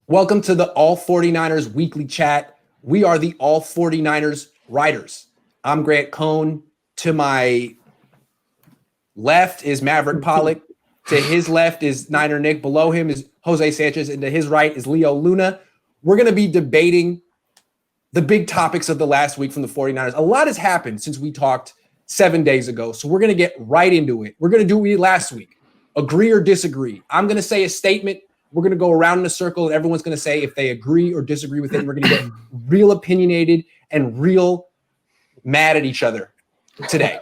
Welcome to the All 49ers weekly chat. We are the All 49ers writers. I'm Grant Cohn. To my left is Maverick Pallack. To his left is Niner Nick. Below him is Jose Sanchez. And to his right is Leo Luna. We're going to be debating the big topics of the last week from the 49ers. A lot has happened since we talked 7 days ago. So we're going to get right into it. We're going to do what we did last week. Agree or disagree. I'm going to say a statement. We're going to go around in a circle and everyone's going to say if they agree or disagree with it. And we're going to get real opinionated and real mad at each other today.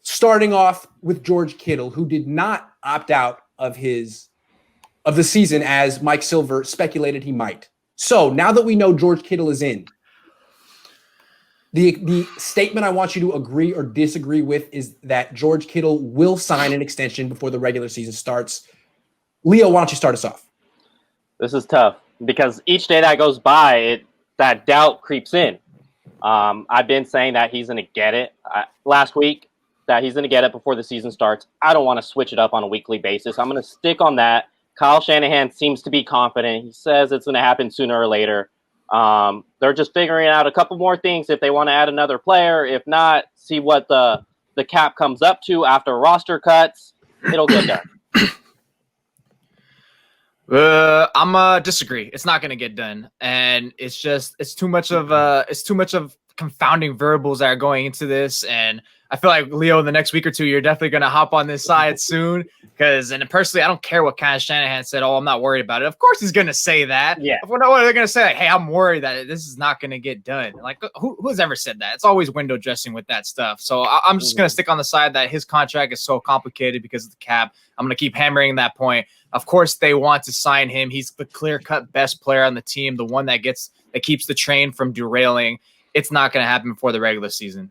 Starting off with George Kittle, who did not opt out of the season as Mike Silver speculated he might. So now that we know George Kittle is in, the statement I want you to agree or disagree with is that George Kittle will sign an extension before the regular season starts. Leo, why don't you start us off? This is tough because each day that goes by, that doubt creeps in. I've been saying that he's going to get it last week, that he's going to get it before the season starts. I don't want to switch it up on a weekly basis. I'm going to stick on that. Kyle Shanahan seems to be confident. He says it's going to happen sooner or later. They're just figuring out a couple more things if they want to add another player. If not, see what the cap comes up to after roster cuts. It'll get done. I'm disagree. It's not going to get done, and it's too much of confounding variables that are going into this. And I feel like Leo, in the next week or two, you're definitely going to hop on this side soon. And personally, I don't care what kind of Shanahan said. Oh, I'm not worried about it. Of course, he's going to say that. Yeah. What are they going to say? Like, hey, I'm worried that this is not going to get done. Like, who's ever said that? It's always window dressing with that stuff. So I'm just going to stick on the side that his contract is so complicated because of the cap. I'm going to keep hammering that point. Of course, they want to sign him. He's the clear-cut best player on the team, the one that keeps the train from derailing. It's not going to happen before the regular season.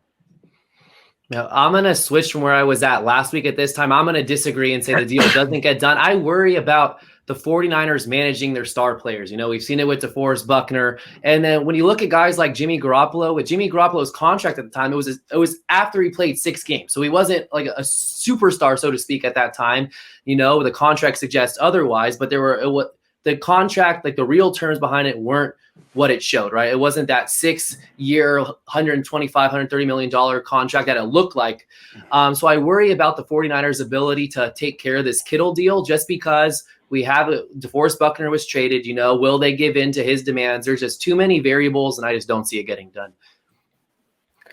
Now, I'm going to switch from where I was at last week at this time. I'm going to disagree and say the deal doesn't get done. I worry about the 49ers managing their star players. You know, we've seen it with DeForest Buckner. And then when you look at guys like Jimmy Garoppolo, with Jimmy Garoppolo's contract at the time, it was after he played 6 games. So he wasn't like a superstar, so to speak, at that time. You know, the contract suggests otherwise, but the contract, like the real terms behind it weren't what it showed, right? It wasn't that 6-year, $125, $130 million contract that it looked like. So I worry about the 49ers' ability to take care of this Kittle deal just because we have DeForest Buckner was traded. You know, will they give in to his demands? There's just too many variables, and I just don't see it getting done.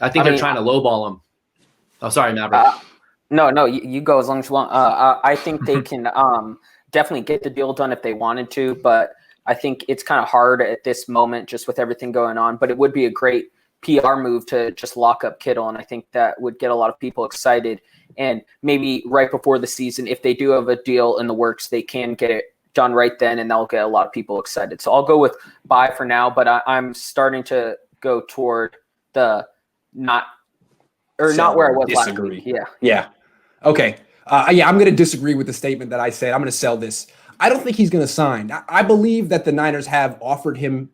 I think they're trying to lowball him. Oh, sorry, Maverick. No, you go as long as you want. I think they can definitely get the deal done if they wanted to, but I think it's kind of hard at this moment just with everything going on. But it would be a great PR move to just lock up Kittle, and I think that would get a lot of people excited. And maybe right before the season, if they do have a deal in the works, they can get it done right then, and that'll get a lot of people excited. So I'll go with bye for now, but I'm starting to go toward the not where I was last week. Yeah. Okay. I'm going to disagree with the statement that I said. I'm going to sell this. I don't think he's going to sign. I believe that the Niners have offered him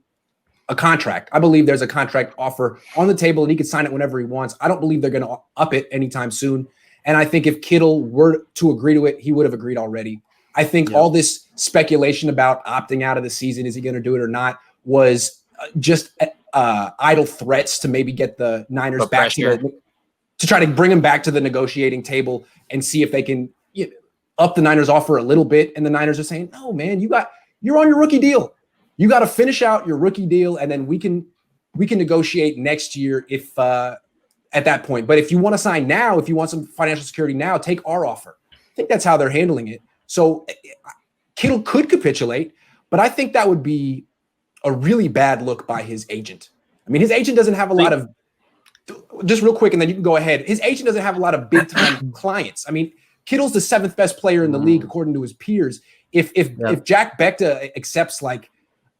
a contract. I believe there's a contract offer on the table and he can sign it whenever he wants. I don't believe they're going to up it anytime soon. And I think if Kittle were to agree to it, he would have agreed already. I think all this speculation about opting out of the season, is he going to do it or not, was just idle threats to maybe get the Niners back to try to bring him back to the negotiating table and see if they can up the Niners offer a little bit. And the Niners are saying, no, man, you're on your rookie deal. You got to finish out your rookie deal. And then we can negotiate next year if at that point. But if you want to sign now, if you want some financial security now, take our offer. I think that's how they're handling it. So Kittle could capitulate, but I think that would be a really bad look by his agent. I mean, his agent doesn't have a lot of, just real quick, and then you can go ahead. His agent doesn't have a lot of big time clients. I mean, Kittle's the 7th best player in the league, according to his peers. If Jack Becta accepts like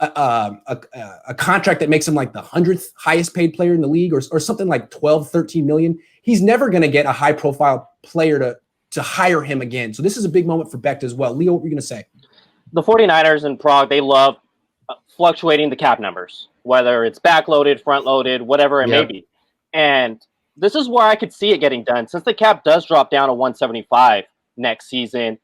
a contract that makes him like the 100th highest paid player in the league or something like 12, 13 million, he's never going to get a high profile player to hire him again. So this is a big moment for Becta as well. Leo, what were you going to say? The 49ers in Prague, they love fluctuating the cap numbers, whether it's backloaded, front-loaded, whatever it may be. And this is where I could see it getting done. Since the cap does drop down to 175 next season,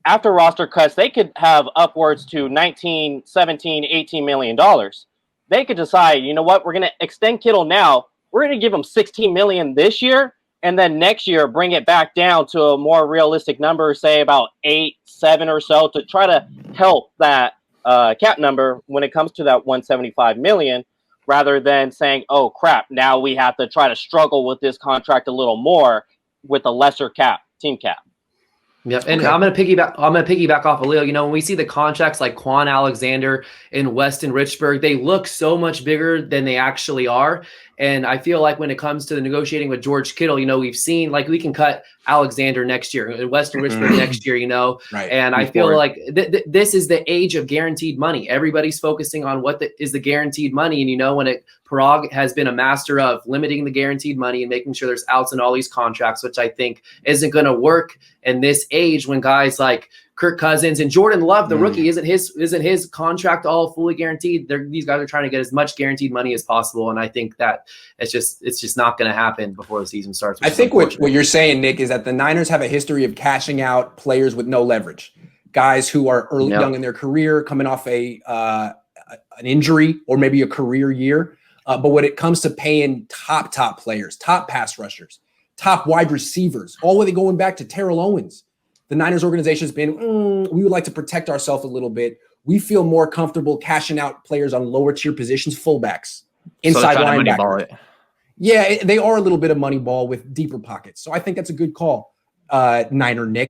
after roster cuts, they could have upwards to 19, 17, 18 million dollars. They could decide, you know what, we're going to extend Kittle now. We're going to give him 16 million this year, and then next year bring it back down to a more realistic number, say about 8, 7 or so, to try to help that cap number when it comes to that 175 million, rather than saying, oh crap, now we have to try to struggle with this contract a little more with a lesser cap, team cap. Yep. And Okay. I'm gonna piggyback off of Leo. You know, when we see the contracts like Quan Alexander and Weston Richburg, they look so much bigger than they actually are. And I feel like when it comes to the negotiating with George Kittle, you know, we've seen like we can cut Alexander next year and Weston Richburg next year, you know. Right. And I feel like this is the age of guaranteed money. Everybody's focusing on what is the guaranteed money. And, you know, when Parag has been a master of limiting the guaranteed money and making sure there's outs in all these contracts, which I think isn't going to work in this age when guys like Kirk Cousins and Jordan Love, the rookie, isn't his contract all fully guaranteed. These guys are trying to get as much guaranteed money as possible, and I think that it's just not going to happen before the season starts. I think what you're saying, Nick, is that the Niners have a history of cashing out players with no leverage, guys who are young in their career, coming off an injury or maybe a career year. But when it comes to paying top players, top pass rushers, top wide receivers, all the way going back to Terrell Owens, the Niners organization has been, we would like to protect ourselves a little bit. We feel more comfortable cashing out players on lower tier positions, fullbacks, inside linebackers. Yeah, they are a little bit of money ball with deeper pockets. So I think that's a good call, Niner Nick.